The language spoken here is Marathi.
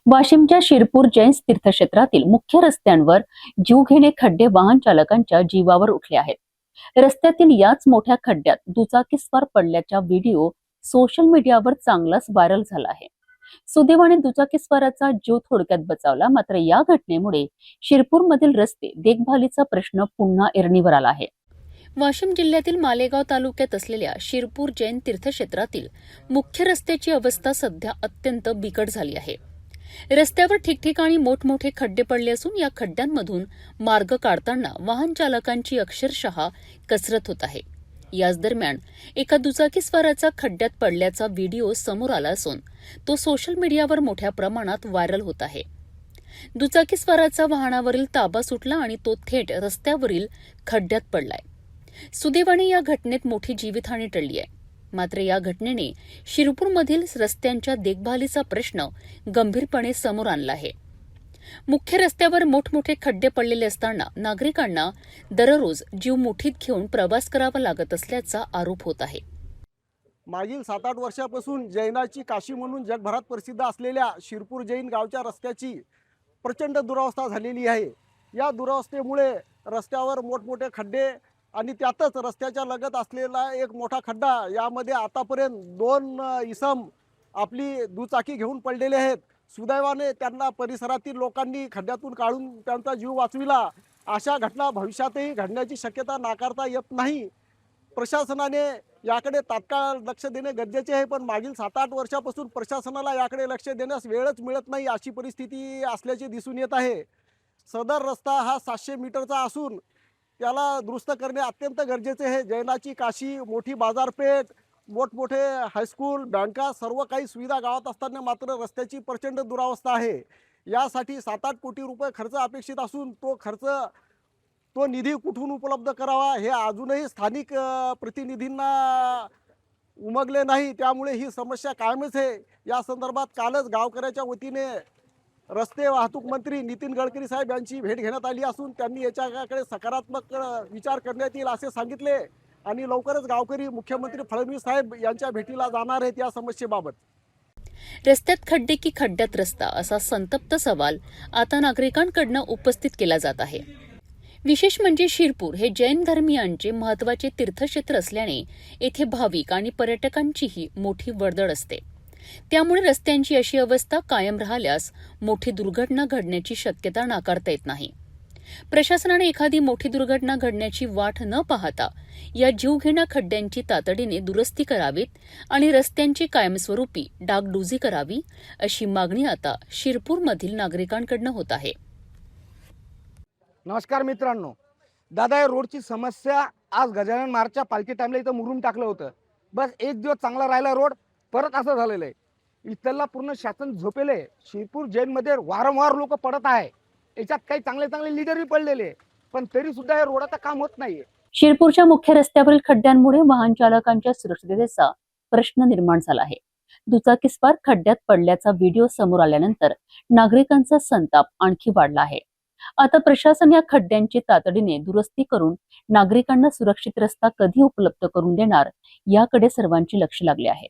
वाशिमच्या शिरपूर जैन तीर्थक्षेत्रातील मुख्य रस्त्यांवर जीवघेणे खड्डे वाहन चालकांच्या जीवावर उठले आहेत। रस्त्यातील याच मोठ्या खड्ड्यात दुचाकीस्वार पडल्याचा व्हिडिओ सोशल मीडियावर चांगलाच व्हायरल झाला आहे। सुदैवाने दुचाकीस्वाराचा जीव थोडक्यात बचावला, मात्र या घटनेमुळे शिरपूरमधील रस्ते देखभालीचा प्रश्न पुन्हा ऐरणीवर आला आहे। वाशिम जिल्ह्यातील मालेगाव तालुक्यात असलेल्या शिरपूर जैन तीर्थक्षेत्रातील मुख्य रस्त्याची अवस्था सध्या अत्यंत बिकट झाली आहे। रस्त्यावर ठिकठिकाणी मोठमोठे खड्डे पडले असून या खड्ड्यांमधून मार्ग काढताना वाहन चालकांची अक्षरशः कसरत होत आहे। याच दरम्यान एका दुचाकीस्वाराचा खड्ड्यात पडल्याचा व्हिडिओ समोर आला असून तो सोशल मीडियावर मोठ्या प्रमाणात व्हायरल होत आहे। दुचाकीस्वाराचा वाहनावरील ताबा सुटला आणि तो थेट रस्त्यावरील खड्ड्यात पडलाय। सुदैवाने या घटनेत मोठी जीवितहानी टळली आहे, मात्र या घटनेने शिरपूरमधील रस्त्यांच्या देखभालीचा प्रश्न गंभीरपणे समोर आणला आहे। मुख्य रस्त्यावर मोठमोठे खड्डे पडलेले असताना नागरिकांना दररोज जीव मुठीत घेऊन प्रवास करावा लागत असल्याचा आरोप होत आहे। मागील 7-8 वर्षापासून जैनाची काशी म्हणून जगभरात प्रसिद्ध असलेल्या शिरपूर जैन गावच्या रस्त्याची प्रचंड दुरावस्था झालेली आहे। या दुरावस्थेमुळे रस्त्यावर मोठमोठे खड्डे आणि त्यातच रस्त्याच्या लगत असलेला एक मोठा खड्डा, यामध्ये आतापर्यंत 2 इसम आपली दुचाकी घेऊन पडलेले आहेत। सुदैवाने त्यांना परिसरातील लोकांनी खड्ड्यातून काढून त्यांचा जीव वाचविला। अशा घटना भविष्यातही घडण्याची शक्यता नाकारता येत नाही। प्रशासनाने याकडे तात्काळ लक्ष देणे गरजेचे आहे, पण मागील 7-8 वर्षापासून प्रशासनाला याकडे लक्ष देण्यास वेळच मिळत नाही, अशी परिस्थिती असल्याचे दिसून येत आहे। सदर रस्ता हा 700 मीटरचा असून त्याला दुरुस्त करणे अत्यंत गरजेचे आहे। जैनाची काशी, मोठी बाजारपेठ, मोठमोठे हायस्कूल, बँका, सर्व काही सुविधा गावात असताना मात्र रस्त्याची प्रचंड दुरावस्था आहे। यासाठी 7-8 कोटी रुपये खर्च अपेक्षित असून तो निधी कुठून उपलब्ध करावा हे अजूनही स्थानिक प्रतिनिधींना उमगले नाही, त्यामुळे ही समस्या कायमच आहे। या संदर्भात कालच गावकऱ्याच्या वतीने रस्ते वाहतूक मंत्री नितीन गडकरी साहेब यांची भेट घेण्यात आली असून त्यांनी याच्याकडे सकारात्मक विचार करण्यात येईल असे सांगितले आणि लवकरच गावकरी मुख्यमंत्री फडणवीस साहेब यांच्या भेटीला जाणार आहेत या समस्येबाबत। रस्त्यात खड्डे की खड्ड्यात रस्ता, असा संतप्त सवाल आता नागरिकांकडून उपस्थित केला जात आहे। विशेष म्हणजे शिरपूर हे जैन धर्मीयांचे महत्त्वाचे तीर्थक्षेत्र असल्याने येथे भाविक आणि पर्यटकांचीही मोठी वर्दळ असते। त्यामुळे रस्त्यांची अशी अवस्था कायम राहिल्यास मोठी दुर्घटना घडण्याची शक्यता नाकारता येत नाही। प्रशासनाने एखादी मोठी दुर्घटना घडण्याची वाट न पाहता या जीवघेण्या खड्ड्यांची तातडीने दुरुस्ती करावीत आणि रस्त्यांची कायमस्वरूपी डागडुजी करावी, अशी मागणी आता शिरपूरमधील नागरिकांकडून होत आहे। नमस्कार मित्रांनो, दादा या रोडची समस्या आज गजानन महाराजच्या पालखी टाइमला इथं मुरुम टाकलं होतं। बस एक दिवस चांगला राहिला रोड, परत असं झालेलं आहे। इथला पूर्ण शासन झोपेले। शिरपूर जैनमध्ये वारंवार लोक पडत आहे, याच्यात काही चांगले चांगले लीडरही पडलेले, पण तरी सुद्धा या रोडाचं काम होत नाहीये। शिरपूरच्या मुख्य रस्त्यावरील खड्ड्यांमुळे वाहन चालकांच्या सुरक्षिततेचा प्रश्न निर्माण झाला आहे। दुचाकीस्वार खड्ड्यात पडल्याचा व्हिडिओ समोर आल्यानंतर नागरिकांचा संताप आणखी वाढला आहे। आता प्रशासन या खड्ड्यांची तातडीने दुरुस्ती करून नागरिकांना सुरक्षित रस्ता कधी उपलब्ध करून देणार याकडे सर्वांचे लक्ष लागले आहे।